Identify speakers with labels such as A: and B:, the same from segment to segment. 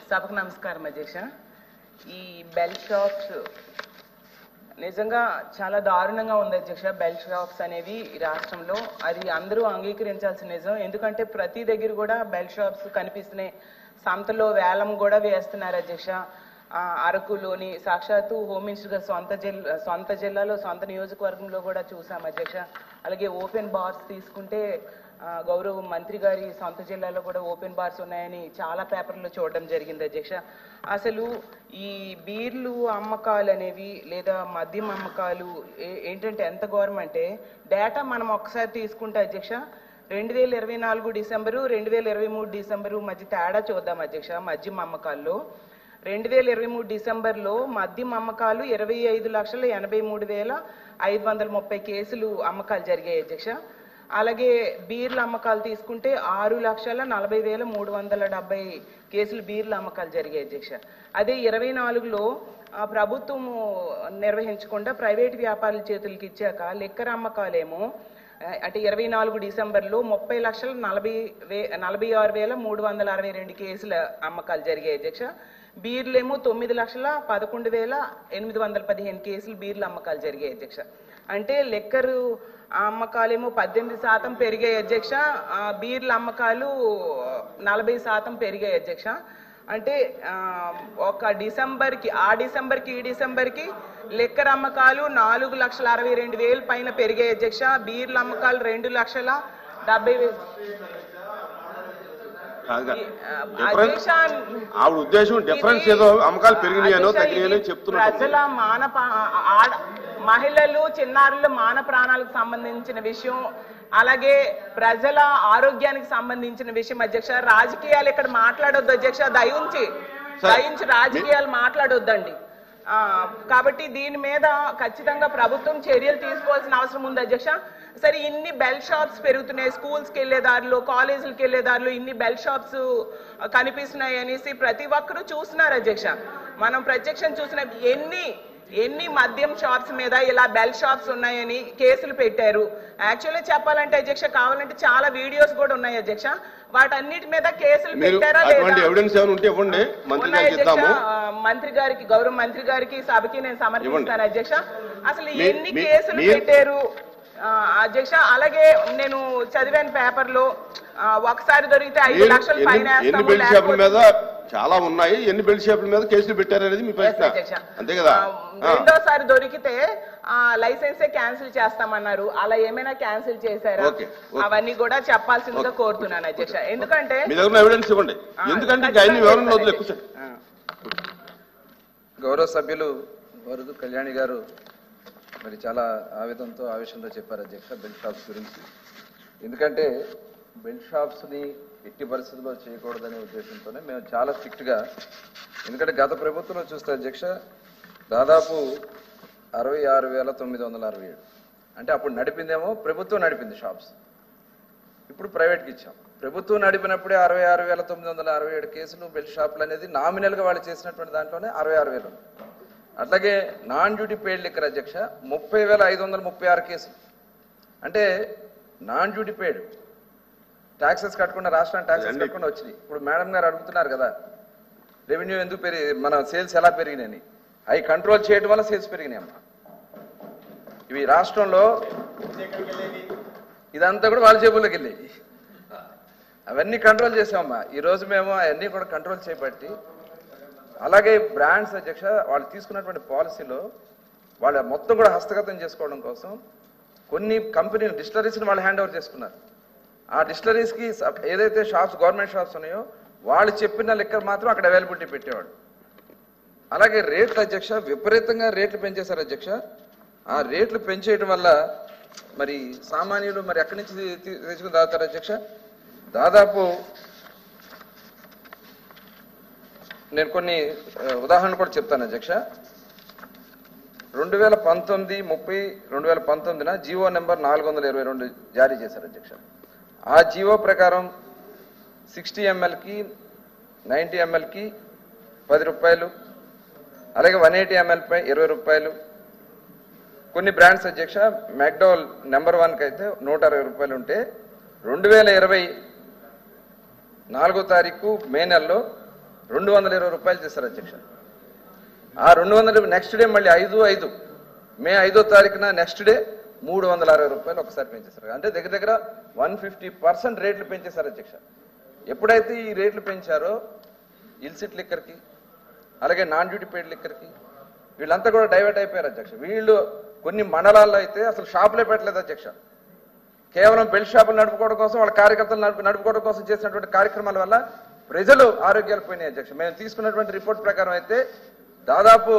A: సభకు నమస్కారం అధ్యక్ష. ఈ బెల్ షాప్స్ నిజంగా చాలా దారుణంగా ఉంది అధ్యక్ష. బెల్ షాప్స్ అనేవి ఈ రాష్ట్రంలో అది అందరూ అంగీకరించాల్సిన నిజం. ఎందుకంటే ప్రతి దగ్గర కూడా బెల్ షాప్స్ కనిపిస్తున్నాయి. సంతలో వేలం కూడా వేస్తున్నారు అధ్యక్ష. అరకులోని సాక్షాత్తు హోమ్ మినిస్టర్ గారు సొంత జిల్లాలో సొంత నియోజకవర్గంలో కూడా చూసాం అధ్యక్ష. అలాగే ఓపెన్ బార్స్ తీసుకుంటే గౌరవ మంత్రి గారి సొంత జిల్లాలో కూడా ఓపెన్ బార్స్ ఉన్నాయని చాలా పేపర్లో చూడడం జరిగింది అధ్యక్ష. అసలు ఈ బీర్లు అమ్మకాలు అనేవి లేదా మద్యం అమ్మకాలు ఏంటంటే ఎంత ఘోరం అంటే డేటా మనం ఒక్కసారి తీసుకుంటే అధ్యక్ష 2024 డిసెంబరు 2023 డిసెంబరు మధ్య తేడా చూద్దాం అధ్యక్ష. మద్యం అమ్మకాల్లో 2023 డిసెంబర్లో మద్యం అమ్మకాలు 25,83,530 కేసులు అమ్మకాలు జరిగాయి అధ్యక్ష. అలాగే బీర్ల అమ్మకాలు తీసుకుంటే 6,40,370 కేసులు బీర్ల అమ్మకాలు జరిగాయి అధ్యక్ష. అదే 24లో ప్రభుత్వం నిర్వహించకుండా ప్రైవేట్ వ్యాపారుల చేతులకి ఇచ్చాక లిక్కర్ అమ్మకాలేమో అంటే 24 డిసెంబర్లో 30,46,362 కేసుల అమ్మకాలు జరిగాయి అధ్యక్ష. బీర్లేమో 9,11,815 కేసులు బీర్ల అమ్మకాలు జరిగాయి అధ్యక్ష. అంటే లిక్కర్ అమ్మకాలేమో 18% పెరిగాయి అధ్యక్ష. బీర్ల అమ్మకాలు 40% పెరిగాయి అధ్యక్ష. అంటే ఒక డిసెంబర్కి ఈ డిసెంబర్కి లిక్కర్ అమ్మకాలు 4,62,000 పైన పెరిగాయి అధ్యక్ష. బీర్ల అమ్మకాలు 2,70,000. ప్రజల మహిళలు చిన్నారుల మాన ప్రాణాలకు సంబంధించిన విషయం, అలాగే ప్రజల ఆరోగ్యానికి సంబంధించిన విషయం అధ్యక్ష. రాజకీయాలు ఇక్కడ మాట్లాడొద్దు అధ్యక్ష. దయించి రాజకీయాలు మాట్లాడొద్దండి. కాబట్టి దీని మీద ఖచ్చితంగా ప్రభుత్వం చర్యలు తీసుకోవాల్సిన అవసరం ఉంది అధ్యక్ష. సరే, ఇన్ని బెల్ షాప్స్ పెరుగుతున్నాయి, స్కూల్స్కి వెళ్ళే దారిలో కాలేజీలకి వెళ్ళే దారిలో ఇన్ని బెల్ షాప్స్ కనిపిస్తున్నాయి అనేసి ప్రతి ఒక్కరూ చూస్తున్నారు అధ్యక్ష. మనం ప్రత్యక్షం చూసిన ఎన్ని మద్యం షాప్స్ మీద ఇలా బెల్ షాప్స్ ఉన్నాయని కేసులు పెట్టారు. యాక్చువల్లీ చెప్పాలంటే అధ్యక్ష కావాలంటే చాలా వీడియోస్ కూడా ఉన్నాయి అధ్యక్ష. వాటన్నిటి మీద కేసులు పెట్టారా లేదా మంత్రి గారికి, గౌరవ మంత్రి గారికి, సభకి నేను సమర్పిస్తాను అధ్యక్ష. అసలు ఎన్ని కేసులు పెట్టారు అధ్యక్ష? అలాగే నేను చదివాను పేపర్లో ఒకసారి దొరికితే 5 లక్షల ఫైన్
B: చాలా ఉన్నాయి. ఎన్ని బెల్ట్ షాపుల మీద కేసులు పెట్టారనేది మీ ప్రశ్న, అంతే కదా?
A: రెండోసారి దొరికితే లైసెన్సే క్యాన్సిల్ చేస్తామన్నారు. అలా ఏమైనా క్యాన్సిల్ చేశారా? అవన్నీ కూడా చెప్పాల్సిందిగా కోరుతున్నాను అధ్యక్ష. ఎందుకంటే
B: ఎవిడెన్స్ ఇవ్వండి. ఎందుకంటే
C: గౌరవ సభ్యులు వరదు కళ్యాణి గారు మరి చాలా ఆవేదనతో ఆవేశంతో చెప్పారు అధ్యక్ష బెల్ట్ షాప్స్ గురించి. ఎందుకంటే బెల్ట్ షాప్స్ని ఎట్టి పరిస్థితుల్లో చేయకూడదనే ఉద్దేశంతోనే మేము చాలా స్ట్రిక్ట్గా, ఎందుకంటే గత ప్రభుత్వంలో చూస్తే అధ్యక్ష దాదాపు 66,967 అంటే అప్పుడు నడిపిందేమో ప్రభుత్వం నడిపింది షాప్స్, ఇప్పుడు ప్రైవేట్కి ఇచ్చాం. ప్రభుత్వం నడిపినప్పుడే 66,967 కేసులు బెల్ట్ షాపులు అనేది నామినల్గా వాళ్ళు చేసినటువంటి దాంట్లోనే 66,000. అట్లాగే నాన్ డ్యూటీ పెయిడ్ లిక్కర్ అధ్యక్ష 30,536 కేసులు. అంటే నాన్ డ్యూటీ పెయిడ్ ట్యాక్సెస్ కట్టకుండా, రాష్ట్రానికి ట్యాక్సెస్ కట్టకుండా వచ్చినాయి. ఇప్పుడు మేడం గారు అడుగుతున్నారు కదా రెవెన్యూ ఎందుకు మన సేల్స్ ఎలా పెరిగినాయని. అవి కంట్రోల్ చేయడం వల్ల సేల్స్ పెరిగినాయి అమ్మా. ఇవి రాష్ట్రంలో ఇదంతా కూడా వాళ్ళ జేబుల్లోకి వెళ్ళాయి. అవన్నీ కంట్రోల్ చేసామమ్మా. ఈరోజు మేము అవన్నీ కూడా కంట్రోల్ చేయబట్టి, అలాగే బ్రాండ్స్ అధ్యక్ష వాళ్ళు తీసుకున్నటువంటి పాలసీలో వాళ్ళ మొత్తం కూడా హస్తగతం చేసుకోవడం కోసం కొన్ని కంపెనీలు డిస్టిలరీస్ని వాళ్ళు హ్యాండ్ ఓవర్ చేసుకున్నారు. ఆ డిస్టిలరీస్కి ఏదైతే షాప్స్ గవర్నమెంట్ షాప్స్ ఉన్నాయో వాళ్ళు చెప్పిన లిక్కర్ మాత్రం అక్కడ అవైలబిలిటీ పెట్టేవాడు. అలాగే రేట్లు అధ్యక్ష విపరీతంగా రేట్లు పెంచేశారు అధ్యక్ష. ఆ రేట్లు పెంచేయడం వల్ల మరి సామాన్యులు మరి ఎక్కడి నుంచి తెచ్చుకుని తాగుతారు అధ్యక్ష? దాదాపు నేను కొన్ని ఉదాహరణలు కూడా చెప్తాను అధ్యక్ష. 2019 జీవో నెంబర్ 422 జారీ చేశారు అధ్యక్ష. ఆ జీవో ప్రకారం 60 mlకి 90 mlకి 10 రూపాయలు, అలాగే 180 ml పై 20 రూపాయలు. కొన్ని బ్రాండ్స్ అధ్యక్ష మ్యాక్డోవల్ నెంబర్ 1కి అయితే 160 రూపాయలు ఉంటే 2020 4వ తారీఖు మే నెలలో 220 రూపాయలు చేశారు అధ్యక్ష. ఆ 200 నెక్స్ట్ డే మళ్ళీ 5 మే 5వ తారీఖున నెక్స్ట్ డే 360 రూపాయలు ఒకసారి పెంచేశారు. అంటే దగ్గర దగ్గర 150% రేట్లు పెంచేశారు అధ్యక్ష. ఎప్పుడైతే ఈ రేట్లు పెంచారో ఇల్సిట్ లిక్కర్కి అలాగే నాన్ డ్యూటీ పెయిడ్ లిక్కర్కి వీళ్ళంతా కూడా డైవర్ట్ అయిపోయారు అధ్యక్ష. వీళ్ళు కొన్ని మండలాల్లో అయితే అసలు షాపులే పెట్టలేదు అధ్యక్ష. కేవలం బెల్ట్ షాపులు నడుపుకోవడం కోసం వాళ్ళ కార్యకర్తలు నడుపుకోవడం కోసం చేసినటువంటి కార్యక్రమాల వల్ల ప్రజలు ఆరోగ్యాలు పోయినాయి అధ్యక్ష. మేము తీసుకున్నటువంటి రిపోర్ట్ ప్రకారం అయితే దాదాపు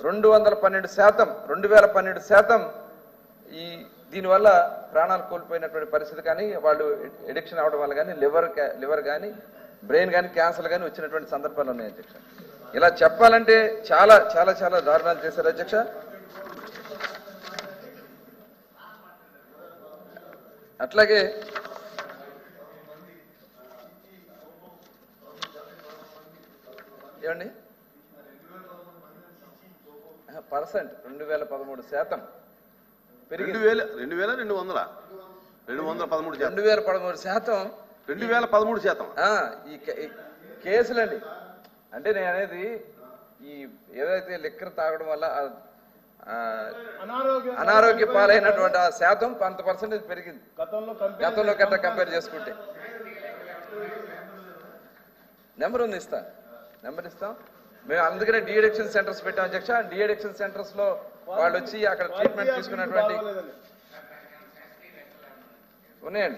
C: 2012% ఈ దీనివల్ల ప్రాణాలు కోల్పోయినటువంటి పరిస్థితి కానీ వాళ్ళు ఎడిక్షన్ అవడం వల్ల కానీ లివర్ కానీ బ్రెయిన్ కానీ క్యాన్సర్ కానీ వచ్చినటువంటి సందర్భాలు ఉన్నాయి అధ్యక్ష. ఇలా చెప్పాలంటే చాలా చాలా చాలా దారుణాలు చేశారు అధ్యక్ష. అట్లాగే ఏమండి 2013% పెరిగింది.
B: 2013%.
C: ఈ కేసులండి. అంటే నేను అనేది ఈ ఏదైతే లిక్కర్ తాగడం వల్ల అనారోగ్య పాలైనటువంటి ఆ శాతం 10% పెరిగింది గతంలో కన్నా కంపేర్ చేసుకుంటే. నెంబర్ ఇస్తాం మేము. అందుకనే డీఅడిక్షన్ సెంటర్స్ పెట్టాం అధ్యక్ష. డీఅడిక్షన్ సెంటర్స్ లో వాళ్ళు వచ్చి అక్కడ ట్రీట్మెంట్ తీసుకున్నటువంటి ఉన్నాయి.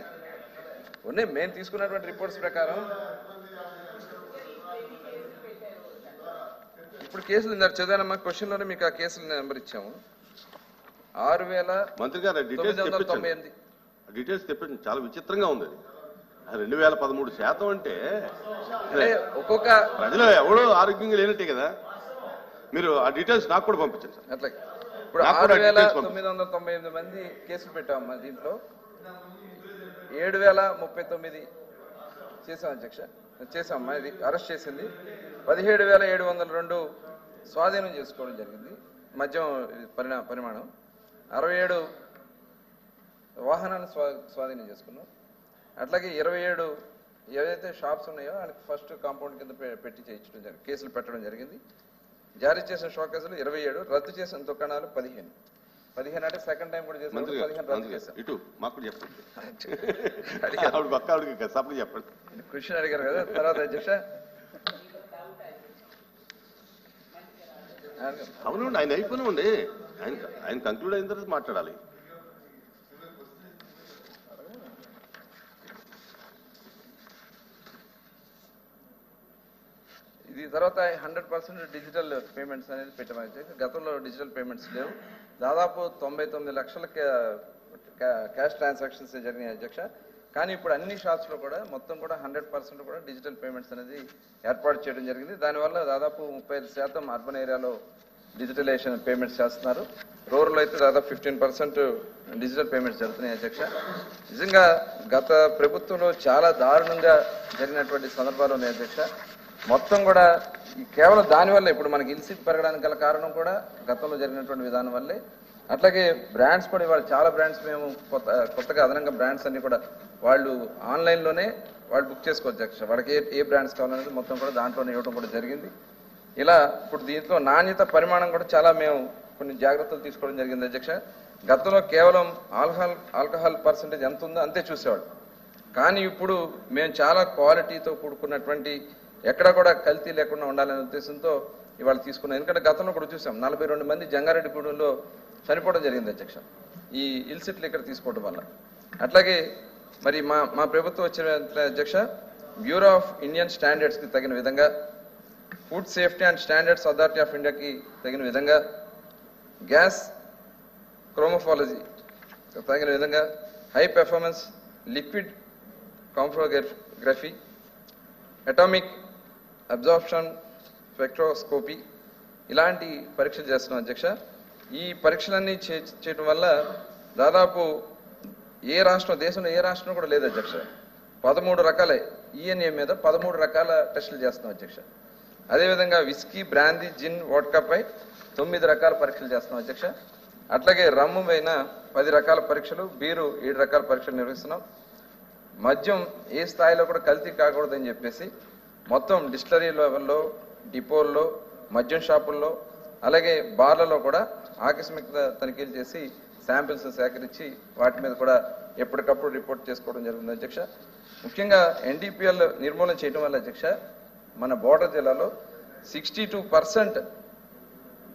C: మేము తీసుకున్నటువంటి రిపోర్ట్స్ ప్రకారం ఇప్పుడు కేసులు చదివానమ్మా, క్వశ్చన్ లోనే మీకు ఆ కేసుల నెంబర్ ఇచ్చాము. 6,998.
B: డీటెయిల్స్ తెప్పించండి. చాలా విచిత్రంగా ఉంది. 2013% అంటే
C: ఒక్కొక్క
B: ప్రజలు ఎవడో ఆరోగ్యంగా లేనట్టే కదా. మీరు ఆ డీటెయిల్స్ నాకు కూడా పంపించండి సార్.
C: అట్లాగే ఇప్పుడు 6,998 మంది కేసులు పెట్టామమ్మా. దీంట్లో 7,039 చేసాం అధ్యక్ష. చేసామమ్మా. ఇది అరెస్ట్ చేసింది. 17,702 స్వాధీనం చేసుకోవడం జరిగింది. మద్యం పరిమాణం 67 వాహనాలను స్వాధీనం చేసుకున్నాం. అట్లాగే 27 ఏవైతే షాప్స్ ఉన్నాయో వాళ్ళకి ఫస్ట్ కాంపౌండ్ కింద పెట్టి చేయించడం జరిగింది. కేసులు పెట్టడం జరిగింది. జారీ చేసిన షోకేసులు 27, రద్దు చేసిన దుకాణాలు 15 అంటే సెకండ్ టైం కూడా చేసాం. 15 రద్దు చేశాం.
B: ఇటు మాకు చెప్పండి. చెప్పండి.
C: క్వశ్చన్ అడిగారు కదా. తర్వాత అధ్యక్ష
B: అవునండి, ఆయన అయిపోయినండి. ఆయన కంక్లూడ్ అయిన తర్వాత మాట్లాడాలి.
C: ఇది తర్వాత 100% డిజిటల్ పేమెంట్స్ అనేది పెట్టమని. గతంలో డిజిటల్ పేమెంట్స్ లేవు. దాదాపు 99 లక్షల క్యాష్ ట్రాన్సాక్షన్స్ జరిగినాయి అధ్యక్ష. కానీ ఇప్పుడు అన్ని షాప్స్ లో కూడా మొత్తం కూడా 100% కూడా డిజిటల్ పేమెంట్స్ అనేది ఏర్పాటు చేయడం జరిగింది. దానివల్ల దాదాపు 35% అర్బన్ ఏరియాలో డిజిటలైజేషన్ పేమెంట్స్ చేస్తున్నారు. రూరల్ అయితే దాదాపు 15% డిజిటల్ పేమెంట్స్ జరుగుతున్నాయి అధ్యక్ష. నిజంగా గత ప్రభుత్వంలో చాలా దారుణంగా జరిగినటువంటి సందర్భాలు ఉన్నాయి అధ్యక్ష. మొత్తం కూడా కేవలం దానివల్ల ఇప్పుడు మనకి ఇల్సిట్ పెరగడానికి గల కారణం కూడా గతంలో జరిగినటువంటి విధానం వల్లే. అట్లాగే బ్రాండ్స్ కూడా ఇవాళ చాలా బ్రాండ్స్ మేము కొత్తగా అదనంగా బ్రాండ్స్ అన్ని కూడా వాళ్ళు ఆన్లైన్లోనే వాళ్ళు బుక్ చేసుకోవచ్చు అధ్యక్ష. వాళ్ళకి ఏ బ్రాండ్స్ కావాలనేది మొత్తం కూడా దాంట్లోనే ఇవ్వడం కూడా జరిగింది. ఇలా ఇప్పుడు దీంట్లో నాణ్యత పరిమాణం కూడా చాలా మేము కొన్ని జాగ్రత్తలు తీసుకోవడం జరిగింది అధ్యక్ష. గతంలో కేవలం ఆల్కహాల్ పర్సెంటేజ్ ఎంత ఉందో అంతే చూసేవాడు. కానీ ఇప్పుడు మేము చాలా క్వాలిటీతో కూడుకున్నటువంటి ఎక్కడ కూడా కల్తీ లేకుండా ఉండాలనే ఉద్దేశంతో ఇవాళ తీసుకున్నాం. ఎందుకంటే గతంలో కూడా చూసాం 42 మంది జంగారెడ్డిగూడెంలో చనిపోవడం జరిగింది అధ్యక్ష ఈ ఇల్సిట్ లిక్కర్ తీసుకోవడం వల్ల. అట్లాగే మరి మా ప్రభుత్వం వచ్చిన అధ్యక్ష బ్యూరో ఆఫ్ ఇండియన్ స్టాండర్డ్స్కి తగిన విధంగా, food safety and standards authority of ఇండియాకి తగిన విధంగా, గ్యాస్ క్రోమోఫాలజీ తగిన విధంగా, హై పెర్ఫార్మెన్స్ లిక్విడ్ కాంఫ్రోగ్రఫీ, అటామిక్ అబ్జార్ప్షన్ స్పెక్ట్రోస్కోపీ ఇలాంటి పరీక్షలు చేస్తున్నాం అధ్యక్ష. ఈ పరీక్షలన్నీ చేయడం వల్ల దాదాపు దేశంలో ఏ రాష్ట్రం కూడా లేదు అధ్యక్ష. 13 రకాల ఈఎన్ఏ మీద 13 రకాల టెస్టులు చేస్తున్నాం అధ్యక్ష. అదేవిధంగా విస్కీ, బ్రాందీ, జిన్, వోడ్కాపై 9 రకాల పరీక్షలు చేస్తున్నాం అధ్యక్ష. అట్లాగే రమ్ము పైన 10 రకాల పరీక్షలు, బీరు 7 రకాల పరీక్షలు నిర్వహిస్తున్నాం. మద్యం ఏ స్థాయిలో కూడా కల్తీ కాకూడదని చెప్పేసి మొత్తం డిస్టిలరీ లెవెల్లో, డిపోల్లో, మద్యం షాపుల్లో, అలాగే బార్లలో కూడా ఆకస్మిక తనిఖీలు చేసి శాంపిల్స్ సేకరించి వాటి మీద కూడా ఎప్పటికప్పుడు రిపోర్ట్ చేసుకోవడం జరుగుతుంది అధ్యక్ష. ముఖ్యంగా NDPL నిర్మూలన చేయడం వల్ల అధ్యక్ష మన బోర్డర్ జిల్లాలో 62%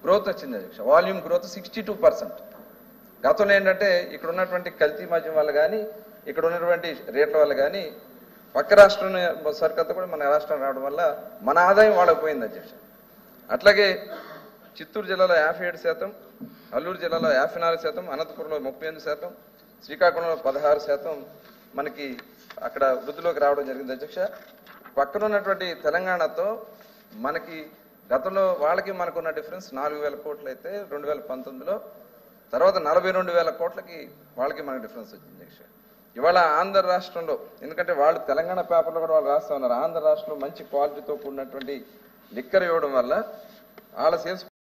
C: గ్రోత్ వచ్చింది అధ్యక్ష. Volume growth 62%. గతంలో ఏంటంటే ఇక్కడ ఉన్నటువంటి కల్తీ మద్యం వల్ల కానీ, ఇక్కడ ఉన్నటువంటి రేట్ల వల్ల కానీ పక్క రాష్ట్రం సరికత్తా కూడా మన రాష్ట్రం రావడం వల్ల మన ఆదాయం వాళ్ళకి పోయింది అధ్యక్ష. అట్లాగే చిత్తూరు జిల్లాలో 57%, అల్లూరు జిల్లాలో 54%, అనంతపురంలో 38%, శ్రీకాకుళంలో 16% మనకి అక్కడ వృద్ధిలోకి రావడం జరిగింది అధ్యక్ష. పక్కన ఉన్నటువంటి తెలంగాణతో మనకి గతంలో వాళ్ళకి మనకున్న డిఫరెన్స్ 4,000 కోట్లు అయితే 2019లో, తర్వాత 42,000 కోట్లకి వాళ్ళకి మనకి డిఫరెన్స్ వచ్చింది అధ్యక్ష. ఇవాళ ఆంధ్ర రాష్ట్రంలో, ఎందుకంటే వాళ్ళు తెలంగాణ పేపర్లో కూడా వాళ్ళు రాస్తా ఉన్నారు, ఆంధ్ర రాష్ట్రంలో మంచి క్వాలిటీతో కూడినటువంటి లిక్కర్ ఇవ్వడం వల్ల వాళ్ళ సేల్స్